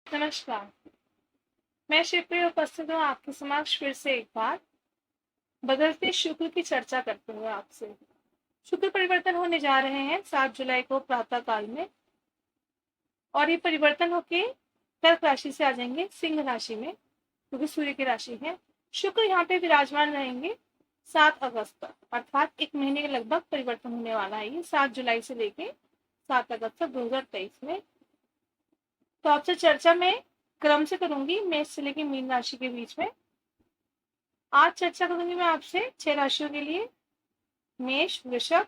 नमस्कार। मैं शिवप्रिय उपस्थित हूँ आपके समक्ष फिर से एक बार बदलते शुक्र की चर्चा करते हुए आपसे। शुक्र परिवर्तन होने जा रहे हैं 7 जुलाई को प्रातः काल में, और ये परिवर्तन होके कर्क राशि से आ जाएंगे सिंह राशि में, क्योंकि सूर्य की राशि है। शुक्र यहाँ पे विराजमान रहेंगे 7 अगस्त तक, अर्थात 1 महीने के लगभग परिवर्तन होने वाला है ये 7 जुलाई से लेके 7 अगस्त तक 2023 में। तो आपसे चर्चा में क्रम से करूंगी, मेष से लेके मीन राशि के बीच में। आज चर्चा करूंगी मैं आपसे 6 राशियों के लिए, मेष, वृषभ,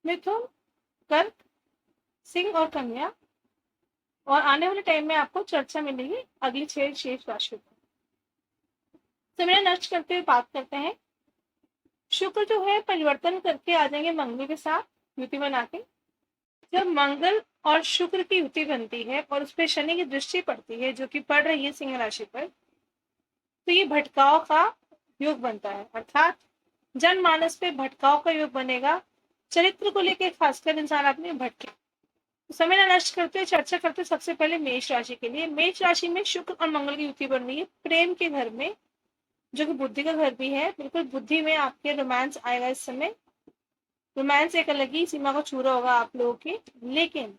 मिथुन, कर्क, सिंह और कन्या। और आने वाले टाइम में आपको चर्चा मिलेगी अगली 6 शेष राशियों पर। समय नष्ट करते हुए बात करते हैं। शुक्र जो है परिवर्तन करके आ जाएंगे मंगल के साथ युति बना के। जब मंगल और शुक्र की युति बनती है और उस पर शनि की दृष्टि पड़ती है, जो कि पड़ रही है सिंह राशि पर, तो ये भटकाव का योग बनता है, अर्थात जनमानस पे भटकाव का योग बनेगा। चरित्र को लेकर खासकर इंसान अपने भटके। तो समय न नष्ट करते हुए चर्चा करते सबसे पहले मेष राशि के लिए। मेष राशि में शुक्र और मंगल की युति बन रही है प्रेम के घर में, जो कि बुद्धि का घर भी है। बिल्कुल बुद्धि में आपके रोमांस आएगा इस समय। रोमांस एक अलग ही सीमा को छू रहा होगा आप लोगों की, लेकिन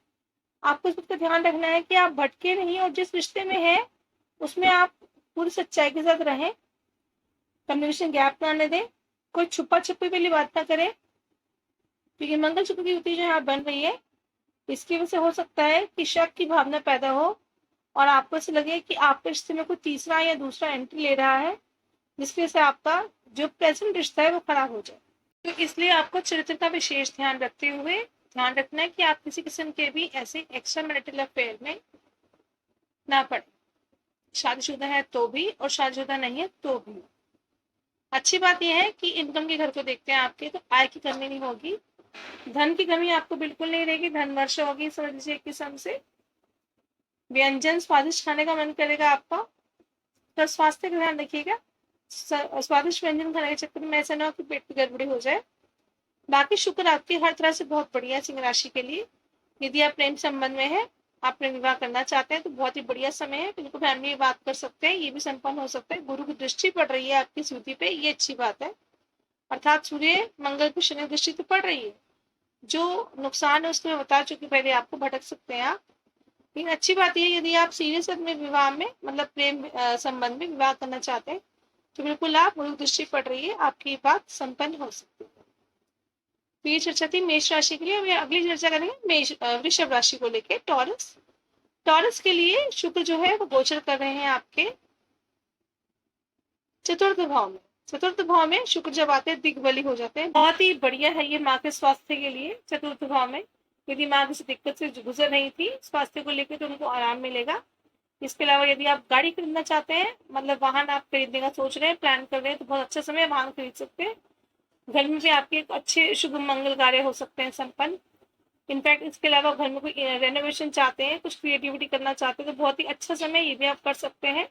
आपको इस बात का ध्यान रखना है कि आप भटके नहीं, और जिस रिश्ते में है उसमें आप पूरी सच्चाई के साथ रहें। कम्युनिकेशन गैप ना आने दें, कोई छुपा छुपी वाली बात ना करें, क्योंकि मंगल शुक्र की युति जो यहाँ बन रही है, इसकी वजह से हो सकता है कि शक की भावना पैदा हो और आपको ऐसे लगे कि आपके रिश्ते में कोई तीसरा या दूसरा एंट्री ले रहा है, जिसकी वजह से आपका जो प्रेजेंट रिश्ता है वो खराब हो जाए। तो इसलिए आपको चरित्र का विशेष ध्यान रखते हुए ध्यान रखना है कि आप किसी किस्म के भी ऐसे एक्स्ट्रा मैरिटल अफेयर में ना पड़े। शादीशुदा है तो भी और शादीशुदा नहीं है तो भी। अच्छी बात यह है कि इनकम के घर को देखते हैं आपके, तो आय की कमी नहीं होगी, धन की कमी आपको बिल्कुल नहीं रहेगी। धन वर्षा होगी समझ लीजिए एक किस्म से। व्यंजन स्वादिष्ट खाने का मन करेगा आपका, तो स्वास्थ्य का ध्यान रखिएगा। स्वादिष्ट व्यंजन खाने के चक्कर में ऐसा ना हो कि पेट की गड़बड़ी हो जाए। बाकी शुक्र आपकी हर तरह से बहुत बढ़िया सिंह राशि के लिए। यदि आप प्रेम संबंध में है, आप प्रेम विवाह करना चाहते हैं, तो बहुत ही बढ़िया समय है, बिल्कुल फैमिली में बात कर सकते हैं, ये भी संपन्न हो सकता है। गुरु की दृष्टि पड़ रही है आपकी स्मृति पे, ये अच्छी बात है, अर्थात सूर्य मंगल की शनि दृष्टि तो पड़ रही है। जो नुकसान है उसको मैं बता चुकी पहले आपको, भटक सकते हैं आप। लेकिन अच्छी बात यह, यदि आप सीरियस में विवाह में मतलब प्रेम संबंध में विवाह करना चाहते हैं, तो बिल्कुल आप गुरु दृष्टि पड़ रही है, आपकी बात संपन्न हो सकती है। तो ये चर्चा थी मेष राशि के लिए। अगली चर्चा करेंगे मेष वृषभ राशि को लेकर। टॉरस, टॉरस के लिए शुक्र जो है वो गोचर कर रहे हैं आपके चतुर्थ भाव में। चतुर्थ भाव में शुक्र जब आते हैं दिग्बली हो जाते हैं। बहुत ही बढ़िया है ये माँ के स्वास्थ्य के लिए। चतुर्थ भाव में यदि माँ किसी दिक्कत से गुजर रही थी स्वास्थ्य को लेकर, तो उनको आराम मिलेगा। इसके अलावा यदि आप गाड़ी खरीदना चाहते हैं, मतलब वाहन आप खरीदने का सोच रहे हैं, प्लान कर रहे हैं, तो बहुत अच्छा समय है, वाहन खरीद सकते हैं। घर में भी आपके अच्छे शुभ मंगल कार्य हो सकते हैं संपन्न। इनफैक्ट इसके अलावा घर में कोई रेनोवेशन चाहते हैं, कुछ क्रिएटिविटी करना चाहते हैं, तो बहुत ही अच्छा समय, ये भी आप कर सकते हैं।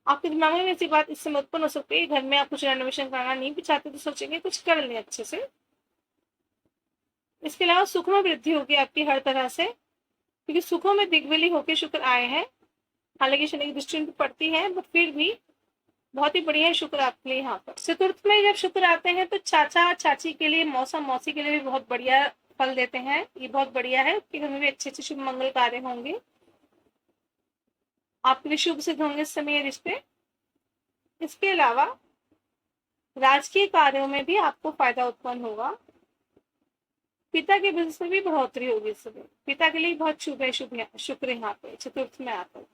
आपके दिमाग में ऐसी बात इस समय उत्पन्न हो सकती है, घर में आप कुछ रेनोवेशन कराना नहीं भी चाहते, तो सोचेंगे कुछ कर लें अच्छे से। इसके अलावा सुख में वृद्धि होगी आपकी हर तरह से, क्योंकि सुखों में दिग्बली होकर शुक्र आए हैं। हालांकि शनि की दृष्टि उन पर पड़ती है, बट फिर भी बहुत ही बढ़िया है शुक्र आपके लिए यहाँ पर। चतुर्थ में जब शुक्र आते हैं तो चाचा चाची के लिए, मौसा मौसी के लिए भी बहुत बढ़िया फल देते हैं। ये बहुत बढ़िया है कि घर में भी अच्छे अच्छे शुभ मंगल कार्य होंगे, आपके लिए शुभ सिद्ध होंगे इस समय रिश्ते। इसके अलावा राजकीय कार्यों में भी आपको फायदा उत्पन्न होगा। पिता के बिजनेस में भी बढ़ोतरी होगी इस समय। पिता के लिए बहुत शुभ है शुक्र यहाँ पे चतुर्थ में आकर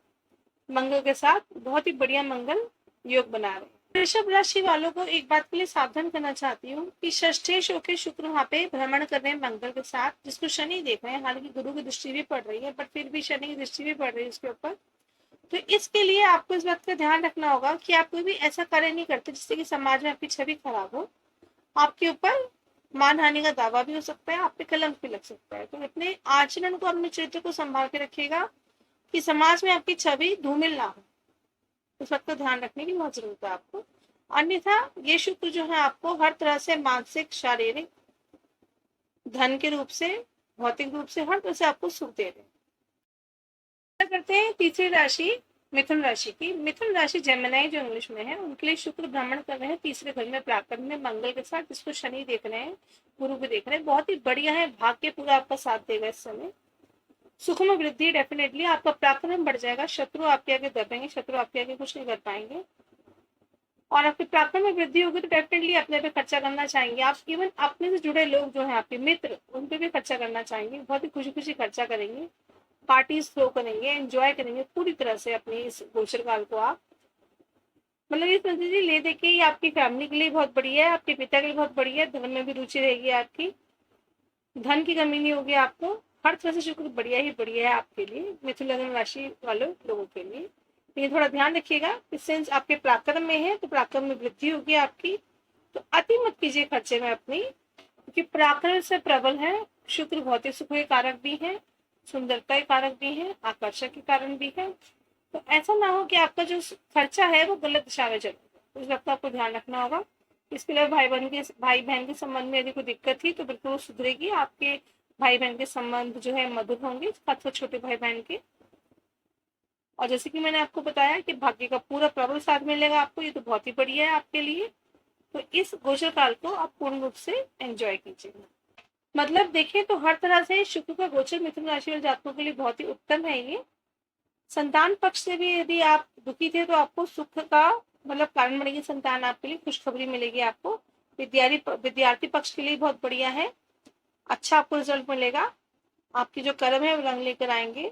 मंगल के साथ बहुत ही बढ़िया मंगल योग बना रहे हैं। वृषभ राशि वालों को एक बात के लिए सावधान करना चाहती हूँ कि षष्ठेश होकर शुक्र वहाँ पे भ्रमण कर रहे हैं मंगल के साथ, जिसको शनि देख रहे हैं। हालांकि गुरु की दृष्टि भी पड़ रही है, बट फिर भी शनि की दृष्टि भी पड़ रही है इसके ऊपर। तो इसके लिए आपको इस बात का ध्यान रखना होगा कि आप कोई भी ऐसा कार्य नहीं करते जिससे कि समाज में आपकी छवि खराब हो। आपके ऊपर मानहानि का दावा भी हो सकता है, आप पे कलंक भी लग सकता है। तो इतने आचरण को, अपने चरित्र को संभाल के रखिएगा कि समाज में आपकी छवि धूमिल ना हो। इस बात का ध्यान रखने की बहुत जरूरत है आपको। अन्यथा ये शुक्र जो है आपको हर तरह से मानसिक, शारीरिक, धन के रूप से, भौतिक रूप से, हर तरह से आपको सुख दे रहे हैं। करते हैं तीसरी राशि मिथुन राशि की। मिथुन राशि जेमिनी जो इंग्लिश में है, उनके लिए शुक्र भ्रमण कर रहे हैं तीसरे घर में प्राकरण में मंगल के साथ, जिसको शनि देख रहे हैं, गुरु भी देख रहे हैं। बहुत ही बढ़िया है, भाग्य पूरा आपका साथ देगा इस समय। सुख में वृद्धि डेफिनेटली, आपका प्राकरण बढ़ जाएगा, शत्रु आपके आगे दबेंगे, शत्रु आपके आगे कुछ नहीं कर पाएंगे। और आपके प्राकरण में वृद्धि होगी तो डेफिनेटली अपने पे खर्चा करना चाहेंगे आप। इवन अपने से जुड़े लोग जो हैं आपके मित्र, उन पे भी खर्चा करना चाहेंगे, बहुत ही खुशी खुशी खर्चा करेंगे, पार्टीज थ्रो करेंगे, एंजॉय करेंगे पूरी तरह से अपने इस गोचर काल को आप। मतलब ये समझ लीजिए ले देके ही आपकी फैमिली के लिए बहुत बढ़िया है, आपके पिता के लिए बहुत बढ़िया है, धन में भी रुचि रहेगी आपकी, धन की कमी नहीं होगी आपको, हर तरह से शुक्र बढ़िया ही बढ़िया है आपके लिए, मिथुन लग्न राशि वाले लोगों के लिए। तो ये थोड़ा ध्यान रखिएगा, सिंस आपके पराक्रम में है तो पराक्रम में वृद्धि होगी आपकी, तो अति मत कीजिए खर्चे में अपनी, क्योंकि पराक्रम से प्रबल है शुक्र। भौतिक सुख के कारक भी है, सुंदरता के कारक भी है, आकर्षक के कारण भी है। तो ऐसा ना हो कि आपका जो खर्चा है वो गलत दिशा में चले, उस वक्त आपको ध्यान रखना होगा। इसके अलावा भाई बहन के संबंध में यदि कोई दिक्कत थी तो बिल्कुल सुधरेगी, आपके भाई बहन के संबंध जो है मधुर होंगे, खासकर छोटे भाई बहन के। और जैसे कि मैंने आपको बताया कि भाग्य का पूरा प्रबल साथ मिलेगा आपको, ये तो बहुत ही बढ़िया है आपके लिए। तो इस गोचर काल को आप पूर्ण रूप से एंजॉय कीजिए। मतलब देखें तो हर तरह से शुक्र का गोचर मिथुन राशि वाले जातकों के लिए बहुत ही उत्तम है ये। संतान पक्ष से भी यदि आप दुखी थे तो आपको सुख का मतलब कारण बनेगी संतान, आपके लिए खुशखबरी मिलेगी आपको। विद्यार्थी पक्ष के लिए बहुत बढ़िया है, अच्छा आपको रिजल्ट मिलेगा, आपकी जो कर्म है वो रंग लेकर आएंगे।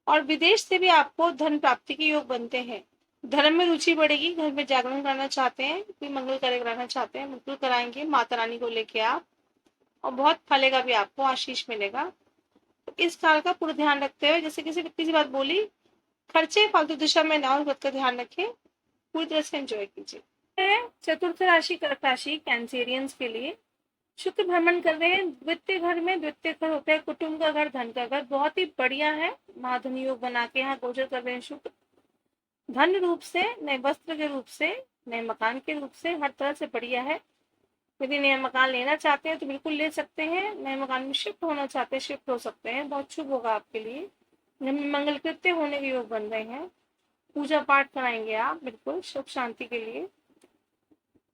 और विदेश से भी आपको धन प्राप्ति के योग बनते हैं। धर्म में रुचि बढ़ेगी, घर में जागरण कराना चाहते हैं, कोई मंगल कार्य कराना चाहते हैं, बिल्कुल कराएंगे माता रानी को लेके आप, और बहुत फलेगा भी, आपको आशीष मिलेगा। तो इस काल का पूरा ध्यान रखते हुए, जैसे किसी बात बोली, खर्चे फालतू दिशा में ना, उस बात का ध्यान रखें, पूरी तरह से एंजॉय कीजिए। चतुर्थ राशि कर्क राशि कैंसेरियंस के लिए शुक्र भ्रमण कर रहे हैं द्वितीय घर में। द्वितीय घर होता है कुटुंब का घर, धन का घर, बहुत ही बढ़िया है, महाधन योग बना के यहाँ गोचर कर रहे हैं शुक्र। धन रूप से, नए वस्त्र के रूप से, नए मकान के रूप से, हर तरह से बढ़िया है। यदि नया मकान लेना चाहते हैं तो बिल्कुल ले सकते हैं, नए मकान में शिफ्ट होना चाहते हैं शिफ्ट हो सकते हैं, बहुत शुभ होगा आपके लिए। घर में मंगल कृत्य होने के योग बन रहे हैं, पूजा पाठ कराएंगे आप बिल्कुल सुख शांति के लिए।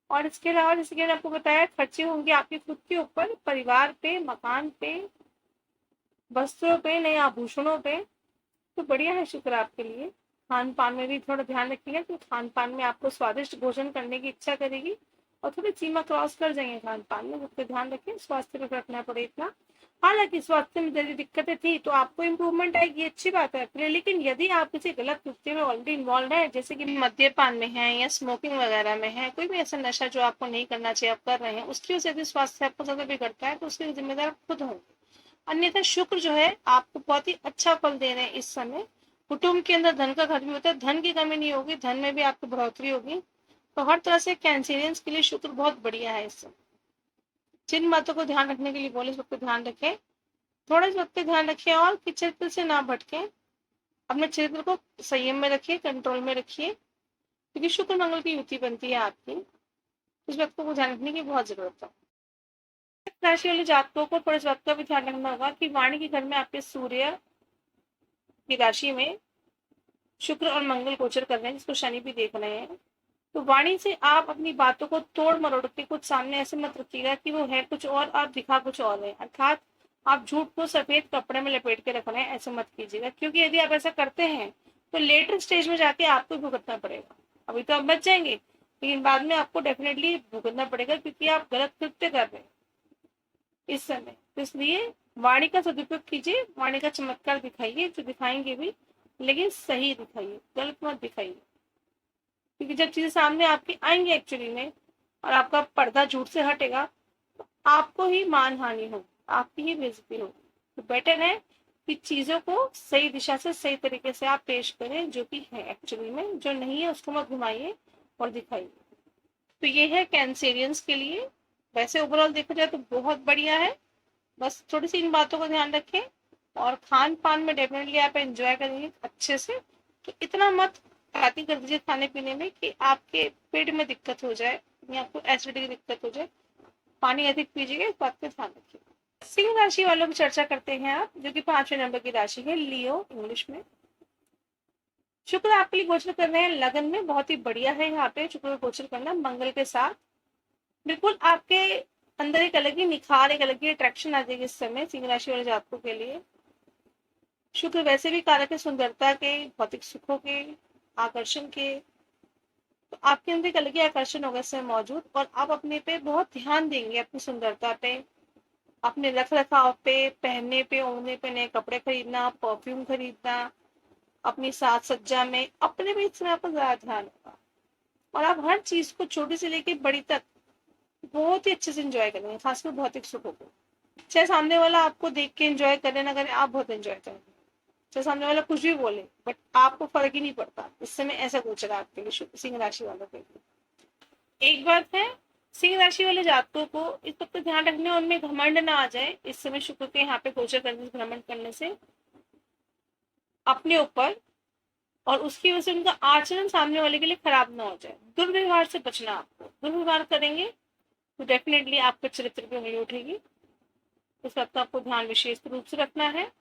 और इसके अलावा जैसे कि मैंने आपको बताया, खर्चे होंगे आपके खुद के ऊपर, परिवार पे, मकान पे, वस्त्रों पे, नए आभूषणों पे, तो बढ़िया है शुक्र आपके लिए। खान पान में भी थोड़ा ध्यान रखिएगा, क्योंकि खान पान में आपको स्वादिष्ट भोजन करने की इच्छा करेगी और थोड़ी सीमा क्रॉस कर जाएंगे खान पान में, उसका ध्यान रखें, स्वास्थ्य पे रखना पड़े इतना। हालांकि स्वास्थ्य में यदि दिक्कतें थी तो आपको इम्प्रूवमेंट आएगी, अच्छी बात है आपके लिए। लेकिन यदि आप किसी गलत कृत्य में ऑलरेडी इन्वॉल्व है, जैसे कि मद्यपान में है या स्मोकिंग वगैरह में है, कोई भी ऐसा नशा जो आपको नहीं करना चाहिए आप कर रहे हैं, उसकी वजह से यदि स्वास्थ्य आपको ज्यादा बिगड़ता है तो उसके जिम्मेदार खुद होंगे। अन्यथा शुक्र जो है आपको बहुत ही अच्छा फल दे रहे हैं इस समय। कुटुंब के अंदर धन का घर भी होता है, धन की कमी नहीं होगी, धन में भी आपको बढ़ोतरी होगी। तो हर तरह से कैंसेरियंस के लिए शुक्र बहुत बढ़िया है इस समय। जिन बातों को ध्यान रखने के लिए बोले इस वक्त ध्यान रखें, थोड़ा इस वक्त पे ध्यान रखिए, और कि चरित्र से ना भटके, अपने चरित्र को संयम में रखिए, कंट्रोल में रखिए, क्योंकि शुक्र मंगल की युति बनती है आपकी, इस वक्त को ध्यान रखने की बहुत जरूरत है। राशि वाले जातकों को थोड़ा इस बात का भी ध्यान रखना होगा कि वाणी के घर में आपके सूर्य की राशि में शुक्र और मंगल गोचर कर रहे हैं, जिसको शनि भी देख रहे हैं। तो वाणी से आप अपनी बातों को तोड़ मरोड़ के कुछ सामने ऐसे मत रखिएगा कि वो है कुछ और आप दिखा कुछ और है, अर्थात आप झूठ को सफेद कपड़े में लपेट के रख रहे हैं, ऐसे मत कीजिएगा। क्योंकि यदि आप ऐसा करते हैं तो लेटर स्टेज में जाके आपको भुगतना पड़ेगा। अभी तो आप बच जाएंगे, लेकिन बाद में आपको डेफिनेटली भुगतना पड़ेगा, क्योंकि आप गलत कृत्य कर रहे हैं इस समय। तो इसलिए वाणी का सदुपयोग कीजिए, वाणी का चमत्कार दिखाइए, जो दिखाएंगे भी लेकिन सही दिखाइए, गलत मत दिखाइए। क्योंकि जब चीजें सामने आपकी आएंगी एक्चुअली में, और आपका पर्दा झूठ से हटेगा, तो आपको ही मान हानि होगी, आपकी ही बेइज्जती होगी। तो बेटर है कि चीजों को सही दिशा से सही तरीके से आप पेश करें, जो कि है एक्चुअली में, जो नहीं है उसको मत घुमाइए और दिखाइए। तो ये है कैंसेरियंस के लिए। वैसे ओवरऑल देखा जाए तो बहुत बढ़िया है, बस थोड़ी सी इन बातों का ध्यान रखें। और खान पान में डेफिनेटली आप एंजॉय करेंगे अच्छे से, तो इतना मत पार्टी कर दीजिए खाने पीने में कि आपके पेट में दिक्कत हो जाए या आपको एसिडिटी की दिक्कत हो जाए। पानी अधिक पीजिएगा, इस बात का ध्यान रखिए। सिंह राशि वालों की चर्चा करते हैं आप, जो कि 5वें नंबर की राशि है, लियो इंग्लिश में। शुक्र आपके लिए गोचर कर रहे हैं लगन में, बहुत ही बढ़िया है यहाँ पे शुक्र गोचर करना मंगल के साथ। बिल्कुल आपके अंदर एक अलग ही निखार, एक अलग ही अट्रैक्शन आ जाएगी इस समय सिंह राशि वाले जातकों के लिए। शुक्र वैसे भी कारक है सुंदरता के, भौतिक सुखों के, आकर्षण के। तो आपके अंदर एक अलग ही आकर्षण होगा इस समय मौजूद, और आप अपने पे बहुत ध्यान देंगे, अपनी सुंदरता पे, अपने रख रखाव पे, पहनने पे, ओढ़ने पे, नए कपड़े खरीदना, परफ्यूम खरीदना, अपनी साज सज्जा में, अपने भी इस समय आपका ज्यादा ध्यान होगा। और आप हर चीज को छोटी से लेके बड़ी तक बहुत ही अच्छे से एंजॉय करेंगे, खासकर भौतिक सुखों को। चाहे सामने वाला आपको देख के एंजॉय करे ना करे, आप बहुत एंजॉय करेंगे। चाहे सामने वाला कुछ भी बोले, बट आपको फर्क ही नहीं पड़ता इस समय, ऐसा गोचर है आपके लिए सिंह राशि वालों के लिए। एक बात है, सिंह राशि वाले जातकों को इस बात का ध्यान रखने, उनमें घमंड ना आ जाए इस समय शुक्र के यहाँ पे गोचर करने से, घमंड करने से अपने ऊपर, और उसकी वजह से उनका आचरण सामने वाले के लिए खराब ना हो जाए। दुर्व्यवहार से बचना, आपको दुर्व्यवहार करेंगे तो डेफिनेटली आपके चरित्र पे उंगली उठेगी। इस बात का आपको ध्यान विशेष रूप से रखना है।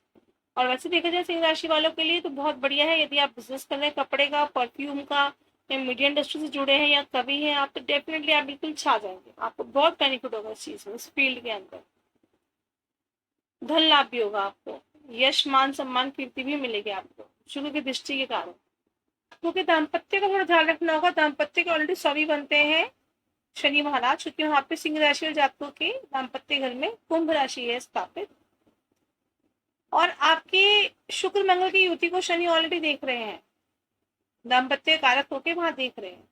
और वैसे देखा जाए सिंह राशि वालों के लिए तो बहुत बढ़िया है, यदि आप बिजनेस कर रहे हैं कपड़े का, परफ्यूम का, या मीडिया इंडस्ट्री से जुड़े हैं, या कवि हैं आप, तो डेफिनेटली आप बिल्कुल छा जाएंगे। आपको बहुत बेनिफिट होगा इस चीज में, इस फील्ड के अंदर। धन लाभ भी होगा आपको, यश मान सम्मान कीर्ति भी मिलेगी आपको शुक्र की दृष्टि के कारण। क्योंकि दाम्पत्य का थोड़ा ध्यान रखना होगा, दाम्पत्य के ऑलरेडी स्वामी बनते हैं शनि महाराज, क्योंकि वहां पे सिंह राशि और जातकों के दाम्पत्य घर में कुंभ राशि है स्थापित। और आपके शुक्र मंगल की युति को शनि ऑलरेडी देख रहे हैं, दाम्पत्य कारक होके वहां देख रहे हैं।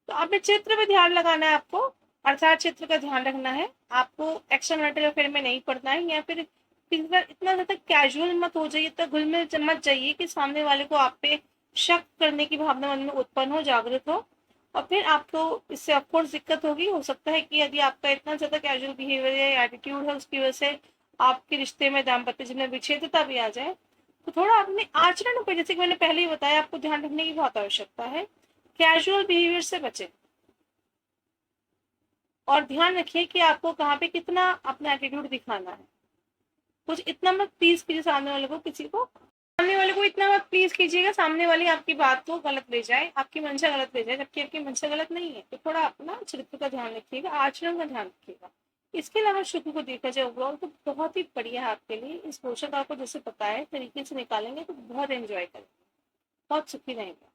तो अपने चित्र पे ध्यान लगाना है आपको, अर्थात चित्र का ध्यान रखना है आपको। एक्स्ट्रा मैरिटल अफेयर में नहीं पड़ना है, या फिर इतना ज्यादा कैजुअल मत हो जाइए, इतना घुल मिल मत जाइए कि सामने वाले को आप पे शक करने की भावना मन में उत्पन्न हो, जागृत हो। और फिर आपको इससे ऑफकोर्स दिक्कत होगी। हो सकता है कि यदि आपका इतना ज्यादा कैजुअल बिहेवियर या एटीट्यूड है, उसकी वजह से आपके रिश्ते में, दाम्पत्य जीवन में विच्छेदता भी आ जाए। तो थोड़ा अपने आचरण पर, जैसे कि मैंने पहले ही बताया, आपको ध्यान रखने की बहुत आवश्यकता है। कैजुअल बिहेवियर से बचें, और ध्यान रखिए कि आपको कहाँ पे कितना अपना एटीट्यूड दिखाना है। कुछ इतना मत प्लीज कीजिए सामने वाले को, किसी को सामने वाले को इतना मत प्लीज कीजिएगा सामने वाली आपकी बात को गलत ले जाए, आपकी मंशा गलत ले जाए, जबकि आपकी मंशा गलत नहीं है। तो थोड़ा अपना चरित्र का ध्यान रखिएगा, आचरण का ध्यान रखिएगा। इसके अलावा शुक्र को देखा जाए ओवरऑल तो बहुत ही बढ़िया है आपके लिए। इस पोषक आपको जैसे पता है तरीके से निकालेंगे तो बहुत एंजॉय करेंगे, बहुत सुखी रहेंगे।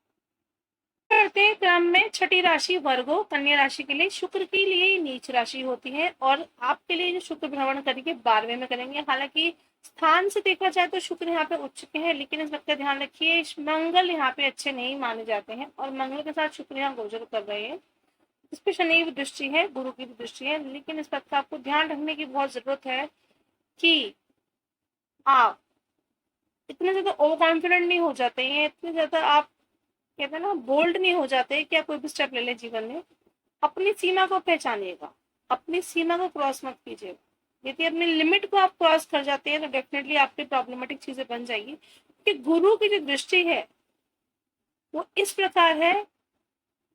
करते हैं क्रम में छठी राशि वर्गो, कन्या राशि के लिए शुक्र के लिए नीच राशि होती है, और आपके लिए जो शुक्र भ्रमण करेंगे 12वें में करेंगे। हालांकि स्थान से देखा जाए तो शुक्र यहाँ पे उच्च के हैं, लेकिन इस बात का ध्यान रखिए मंगल यहाँ पे अच्छे नहीं माने जाते हैं, और मंगल के साथ शुक्र यहाँ गोचर कर रहे हैं। इस पे शनि की दृष्टि है, गुरु की भी दृष्टि है, लेकिन इस बात का आपको ध्यान रखने की बहुत जरूरत है कि आप इतने ज्यादा ओवर कॉन्फिडेंट नहीं हो जाते हैं, इतने ज्यादा आप कहते हैं ना बोल्ड नहीं हो जाते कि आप कोई भी स्टेप ले लें जीवन में। अपनी सीमा को पहचानिएगा, अपनी सीमा को क्रॉस मत कीजिएगा। यदि अपनी लिमिट को आप क्रॉस कर जाते हैं तो डेफिनेटली आपकी प्रॉब्लमेटिक चीजें बन जाएगी। कि गुरु की जो दृष्टि है वो इस प्रकार है,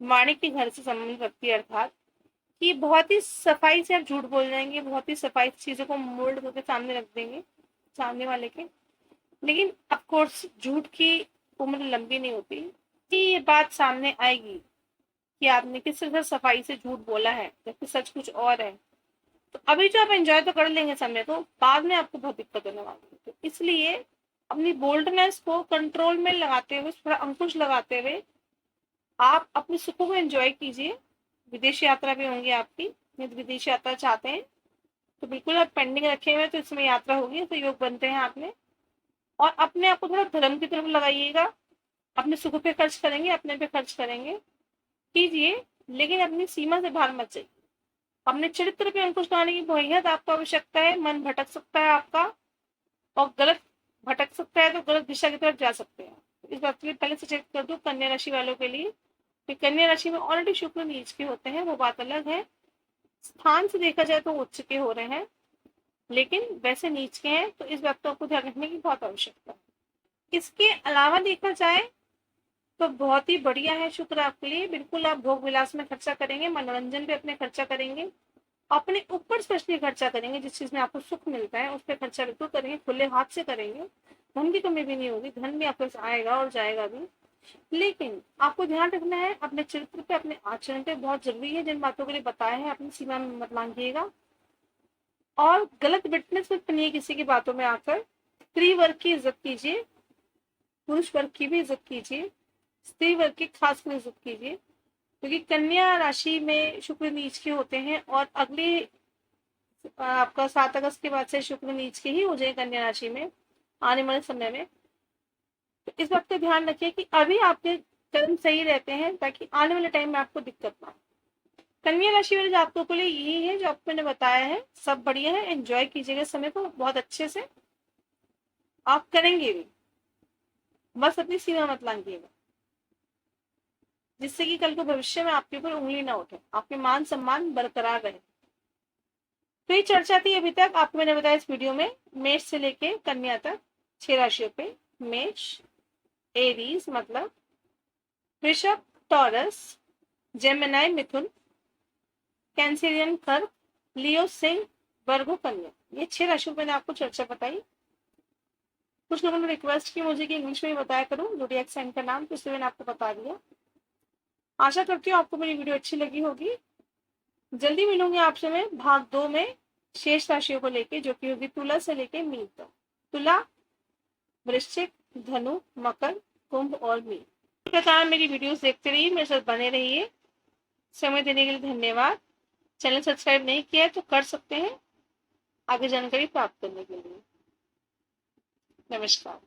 वाणी के घर से संबंध रखती है, अर्थात कि बहुत ही सफाई से आप झूठ बोल जाएंगे, बहुत ही सफाई से चीजों को मोल्ड करके सामने रख देंगे सामने वाले के। लेकिन ऑफ कोर्स झूठ की उम्र लंबी नहीं होती, कि ये बात सामने आएगी कि आपने किस तरह सफाई से झूठ बोला है, जबकि सच कुछ और है। तो अभी जो आप एंजॉय तो कर लेंगे समय को, बाद में आपको बहुत दिक्कत होने वाली है। तो इसलिए अपनी बोल्डनेस को कंट्रोल में लगाते हुए, थोड़ा अंकुश लगाते हुए आप अपने सुखों को एंजॉय कीजिए। विदेश यात्रा भी होंगी आपकी, यदि विदेश यात्रा चाहते हैं तो बिल्कुल आप पेंडिंग रखे हुए तो इसमें यात्रा होगी, तो योग बनते हैं आप में। और अपने आप को थोड़ा धर्म की तरफ लगाइएगा, अपने सुख पे खर्च करेंगे, अपने पे खर्च करेंगे कीजिए, लेकिन अपनी सीमा से बाहर मत जाइए। अपने चरित्र पे अंकुश लगाने की बेहद आपको आवश्यकता है। मन भटक सकता है आपका, और गलत भटक सकता है तो गलत दिशा की तरफ जा सकते हैं। इस बात के लिए पहले से चेक कर दो कन्या राशि वालों के लिए कि कन्या राशि में ऑलरेडी शुक्र नीच के होते हैं, वो बात अलग है। स्थान से देखा जाए तो उच्च के हो रहे हैं, लेकिन वैसे नीच के हैं, तो इस बात को आपको ध्यान रखने की बहुत आवश्यकता है। इसके अलावा देखा जाए तो बहुत ही बढ़िया है शुक्र आपके लिए। बिल्कुल आप भोग विलास में खर्चा करेंगे, मनोरंजन पे अपने खर्चा करेंगे, अपने ऊपर स्पेशली खर्चा करेंगे, जिस चीज में आपको सुख मिलता है उस पर खर्चा बिल्कुल करेंगे, खुले हाथ से करेंगे। धन की कमी भी नहीं होगी, धन भी आपके पास आएगा और जाएगा भी। लेकिन आपको ध्यान रखना है अपने चरित्र पे, अपने आचरण पे, बहुत जरूरी है। जिन बातों के लिए बताया है अपनी सीमा में मत लांघिएगा और गलत विटनेस मत बनिए किसी की बातों में आकर। स्त्री वर्ग की इज्जत कीजिए, पुरुष वर्ग की भी इज्जत कीजिए, स्त्री वर्ग की खासकर इज्जत कीजिए, क्योंकि कन्या राशि में शुक्र नीच के होते हैं और अगले आपका 7 अगस्त के बाद से शुक्र नीच के ही हो जाए कन्या राशि में आने वाले समय में। तो इस बात का ध्यान रखिए कि अभी आपके कर्म सही रहते हैं ताकि आने वाले टाइम में आपको दिक्कत ना हो। कन्या राशि वाले जातकों के लिए यही है जो आपको मैंने बताया है, सब बढ़िया है। एंजॉय कीजिएगा समय को बहुत अच्छे से, आप करेंगे भी, बस अपनी सीमा मत लांघिएगा, जिससे कि कल को भविष्य में आपके ऊपर उंगली ना उठे, आपके मान सम्मान बरकरार रहे। तो ये चर्चा थी अभी तक आपको मैंने बताया इस वीडियो में, मेष से लेके कन्या तक 6 राशियों पे। मेष, एरीज मतलब वृषभ, टॉरस, जेमिनाई मिथुन, कैंसेरियन कर्क, लियो सिंह, वर्गो कन्या, ये 6 राशियों पर मैंने आपको चर्चा बताई। कुछ लोगों ने रिक्वेस्ट की मुझे कि इंग्लिश में ही बताया करूं जोडिएक साइन का नाम, तो इसलिए मैंने आपको बता दिया। आशा करती हूँ आपको मेरी वीडियो अच्छी लगी होगी। जल्दी मिलूंगी आपसे मैं भाग 2 में शेष राशियों को लेके, जो कि होगी तुला से लेके मीन तक। तुला, वृश्चिक, धनु, मकर, कुंभ और मीन। इस प्रकार मेरी वीडियोस देखते रहिए, मेरे साथ बने रहिए। समय देने के लिए धन्यवाद। चैनल सब्सक्राइब नहीं किया है तो कर सकते हैं आगे जानकारी प्राप्त करने के लिए। नमस्कार।